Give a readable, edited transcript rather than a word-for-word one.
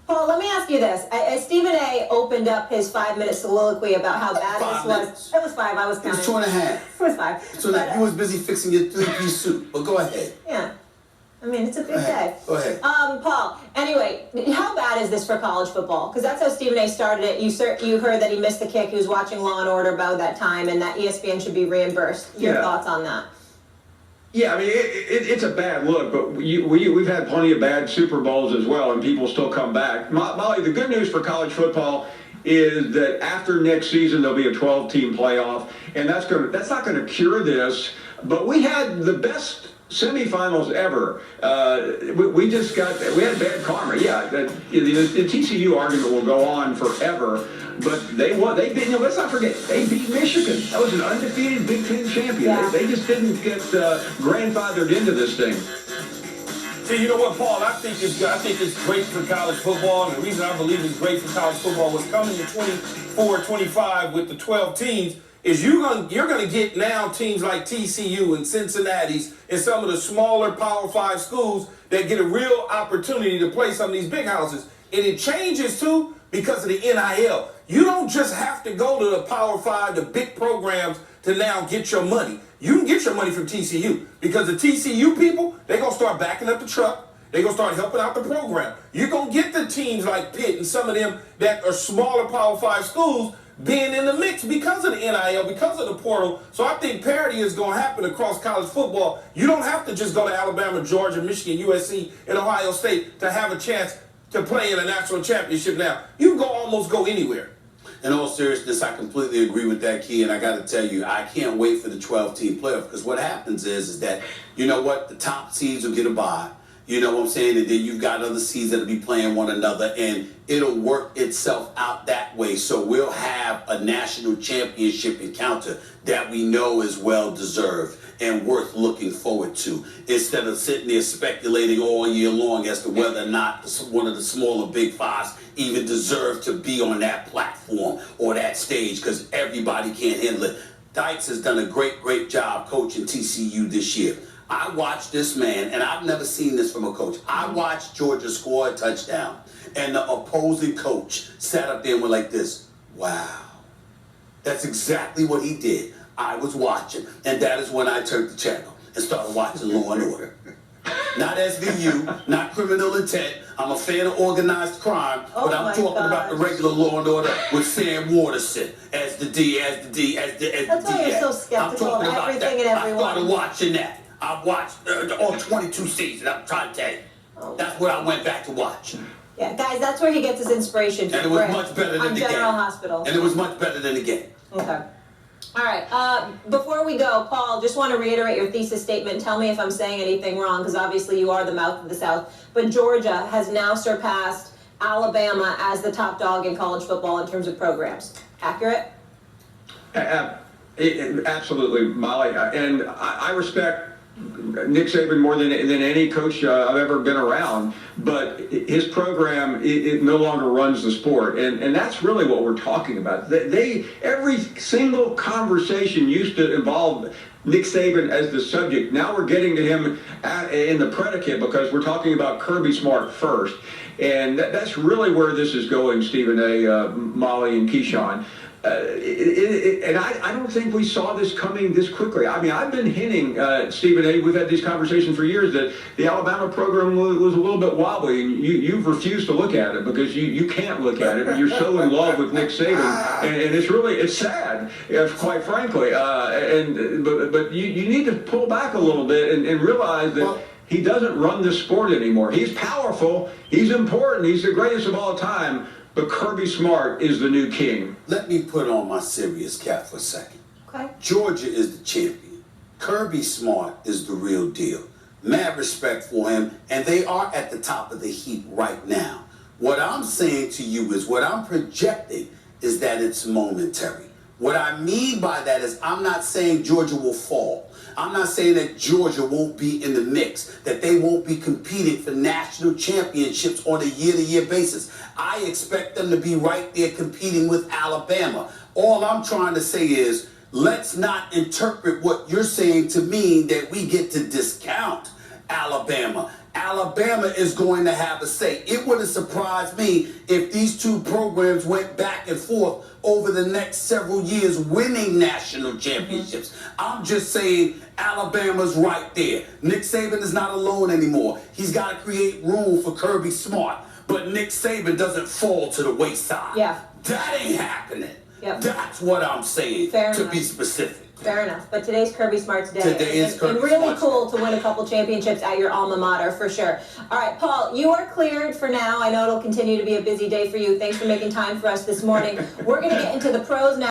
Paul, let me ask you this. Stephen A. opened up his 5-minute soliloquy about how bad this was. It was 5. I was counting. It was 2.5. It was 5. So you was busy fixing your 3-piece suit. But go ahead. Yeah. I mean, it's a big day. Go ahead. Paul, anyway, how bad is this for college football? Because that's how Stephen A. started it. You heard that he missed the kick. He was watching Law and Order about that time, and that ESPN should be reimbursed. Your thoughts on that? Yeah, I mean, it's a bad look, but we've had plenty of bad Super Bowls as well, and people still come back. Molly, the good news for college football is that after next season there'll be a 12-team playoff, and that's not going to cure this. But we had the best semifinals ever. We had bad karma. Yeah, the TCU argument will go on forever. But they won. They beat. Let's not forget. They beat Michigan. That was an undefeated Big Ten champion. Yeah. They just didn't get grandfathered into this thing. See, you know what, Paul? I think it's great for college football, and the reason I believe it's great for college football was coming in 24-25 with the 12 teams. Is you're gonna get now teams like TCU and Cincinnati's and some of the smaller Power 5 schools that get a real opportunity to play some of these big houses, and it changes too because of the NIL. You don't just have to go to the Power 5, the big programs, to now get your money. You can get your money from TCU because the TCU people, they're going to start backing up the truck. They're going to start helping out the program. You're going to get the teams like Pitt and some of them that are smaller Power 5 schools being in the mix because of the NIL, because of the portal. So I think parity is going to happen across college football. You don't have to just go to Alabama, Georgia, Michigan, USC, and Ohio State to have a chance to play in a national championship now. You can almost go anywhere. In all seriousness, I completely agree with that, Key, and I got to tell you, I can't wait for the 12-team playoff, because what happens is that, you know what, the top seeds will get a bye, you know what I'm saying, and then you've got other seeds that'll be playing one another, and it'll work itself out that way, so we'll have a national championship encounter that we know is well-deserved and worth looking forward to, instead of sitting there speculating all year long as to whether or not one of the smaller Big Fives even deserve to be on that platform or that stage, because everybody can't handle it. Dykes has done a great job coaching TCU this year. I watched this man, and I've never seen this from a coach. I watched Georgia score a touchdown, and the opposing coach sat up there and went like this, wow. That's exactly what he did. I was watching, and that is when I turned the channel and started watching Law and Order. Not SVU, not criminal intent. I'm a fan of organized crime, but I'm talking about the regular Law and Order with Sam Waterston as the D. That's why you're so skeptical of everything and everyone. I started watching that. I watched all 22 seasons, I'm trying to tell you. That's what I went back to watch. Yeah, guys, that's where he gets his inspiration. And it was much better than the game. General Hospital. And it was much better than the game. Okay. All right. Before we go, Paul, just want to reiterate your thesis statement. Tell me if I'm saying anything wrong, because obviously you are the mouth of the South. But Georgia has now surpassed Alabama as the top dog in college football in terms of programs. Accurate? Absolutely, Molly. And I respect Nick Saban more than any coach I've ever been around, but his program it no longer runs the sport, and that's really what we're talking about. Every single conversation used to involve Nick Saban as the subject. Now we're getting to him in the predicate because we're talking about Kirby Smart first, and that's really where this is going, Stephen A., Molly, and Keyshawn. And I don't think we saw this coming this quickly. I mean, I've been hinting, Stephen A., we've had these conversations for years, that the Alabama program was a little bit wobbly, and you've refused to look at it because you can't look at it. You're so in love with Nick Saban, and it's sad, quite frankly. But you need to pull back a little bit and realize that he doesn't run this sport anymore. He's powerful, he's important, he's the greatest of all time. But Kirby Smart is the new king. Let me put on my serious cap for a second. Okay. Georgia is the champion. Kirby Smart is the real deal. Mad respect for him, and they are at the top of the heap right now. What I'm saying to you is, what I'm projecting is that it's momentary. What I mean by that is, I'm not saying Georgia will fall. I'm not saying that Georgia won't be in the mix, that they won't be competing for national championships on a year-to-year basis. I expect them to be right there competing with Alabama. All I'm trying to say is, let's not interpret what you're saying to mean that we get to discount Alabama. Alabama is going to have a say. It wouldn't surprise me if these two programs went back and forth over the next several years winning national championships. I'm just saying Alabama's right there. Nick Saban is not alone anymore. He's got to create room for Kirby Smart. But Nick Saban doesn't fall to the wayside. Yeah. That ain't happening. Yep. That's what I'm saying, Fair to enough. be specific. Fair enough. But today's Kirby Smart's day. Today is and Kirby really Smart's cool to win a couple championships at your alma mater, for sure. All right, Paul, you are cleared for now. I know it'll continue to be a busy day for you. Thanks for making time for us this morning. We're going to get into the pros now.